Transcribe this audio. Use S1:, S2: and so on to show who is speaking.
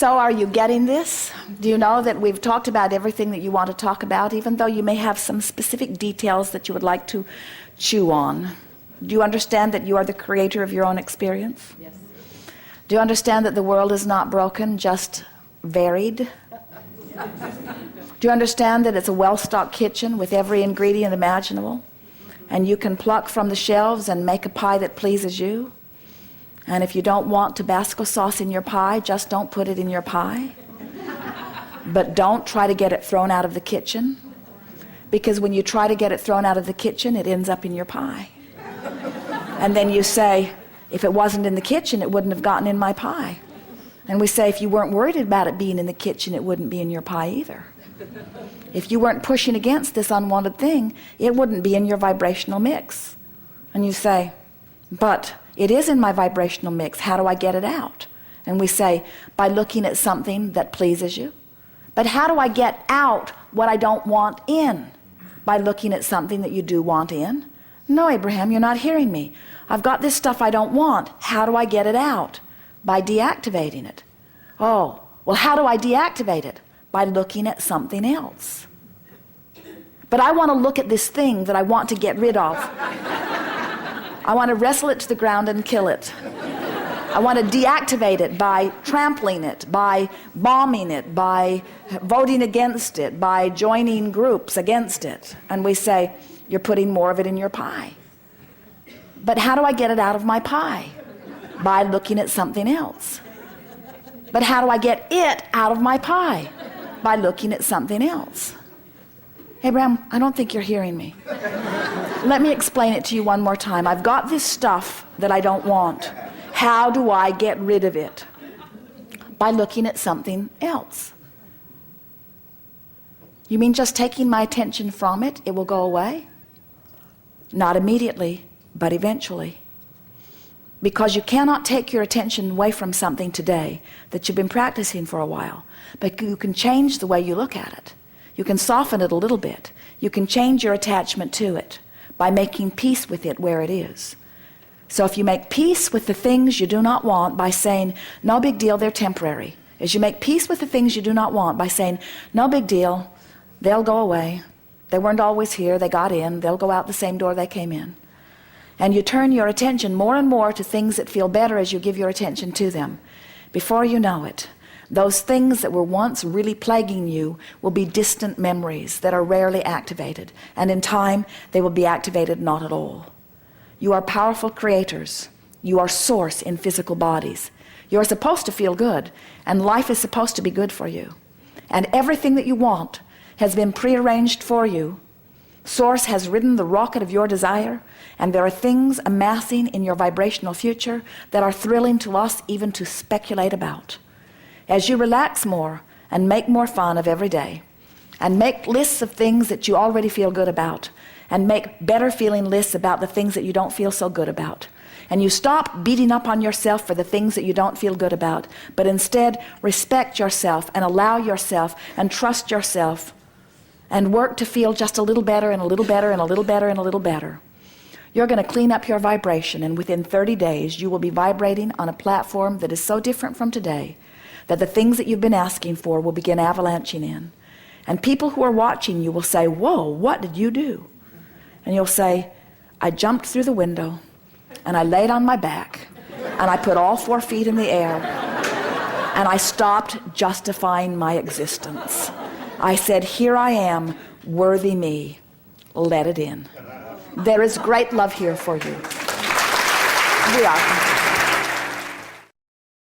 S1: So are you getting this? Do you know that we've talked about everything that you want to talk about, even though you may have some specific details that you would like to chew on? Do you understand that you are the creator of your own experience?
S2: Yes.
S1: Do you understand that the world is not broken, just varied? Do you understand that it's a well-stocked kitchen with every ingredient imaginable? And you can pluck from the shelves and make a pie that pleases you? And if you don't want Tabasco sauce in your pie, just don't put it in your pie. But don't try to get it thrown out of the kitchen, because when you try to get it thrown out of the kitchen, it ends up in your pie. And then you say, if it wasn't in the kitchen, it wouldn't have gotten in my pie. And we say, if you weren't worried about it being in the kitchen, it wouldn't be in your pie either. If you weren't pushing against this unwanted thing, it wouldn't be in your vibrational mix. And you say, but it is in my vibrational mix. How do I get it out? And we say, by looking at something that pleases you. But how do I get out what I don't want in? By looking at something that you do want in. No, Abraham, you're not hearing me. I've got this stuff I don't want. How do I get it out? By deactivating it. Oh, well, how do I deactivate it? By looking at something else. But I want to look at this thing that I want to get rid of. I want to wrestle it to the ground and kill it. I want to deactivate it by trampling it, by bombing it, by voting against it, by joining groups against it. And we say, you're putting more of it in your pie. But how do I get it out of my pie? By looking at something else. But how do I get it out of my pie? By looking at something else. Abraham, I don't think you're hearing me. Let me explain it to you one more time. I've got this stuff that I don't want. How do I get rid of it? By looking at something else. You mean just taking my attention from it, it will go away? Not immediately, but eventually. Because you cannot take your attention away from something today that you've been practicing for a while. But you can change the way you look at it. You can soften it a little bit. You can change your attachment to it by making peace with it where it is. So if you make peace with the things you do not want by saying, no big deal, they're temporary. As you make peace with the things you do not want by saying, no big deal, they'll go away. They weren't always here, they got in, they'll go out the same door they came in. And you turn your attention more and more to things that feel better as you give your attention to them. Before you know it, those things that were once really plaguing you will be distant memories that are rarely activated. And in time, they will be activated not at all. You are powerful creators. You are source in physical bodies. You're supposed to feel good, and life is supposed to be good for you. And everything that you want has been prearranged for you. Source has ridden the rocket of your desire, and there are things amassing in your vibrational future that are thrilling to us even to speculate about. As you relax more and make more fun of every day, and make lists of things that you already feel good about, and make better feeling lists about the things that you don't feel so good about, and you stop beating up on yourself for the things that you don't feel good about, but instead respect yourself and allow yourself and trust yourself and work to feel just a little better and a little better and a little better and a little better. You're going to clean up your vibration, and within 30 days you will be vibrating on a platform that is so different from today that the things that you've been asking for will begin avalanching in. And people who are watching you will say, whoa, what did you do? And you'll say, I jumped through the window, and I laid on my back, and I put all 4 feet in the air, and I stopped justifying my existence. I said, here I am, worthy me. Let it in. There is great love here for you. We are.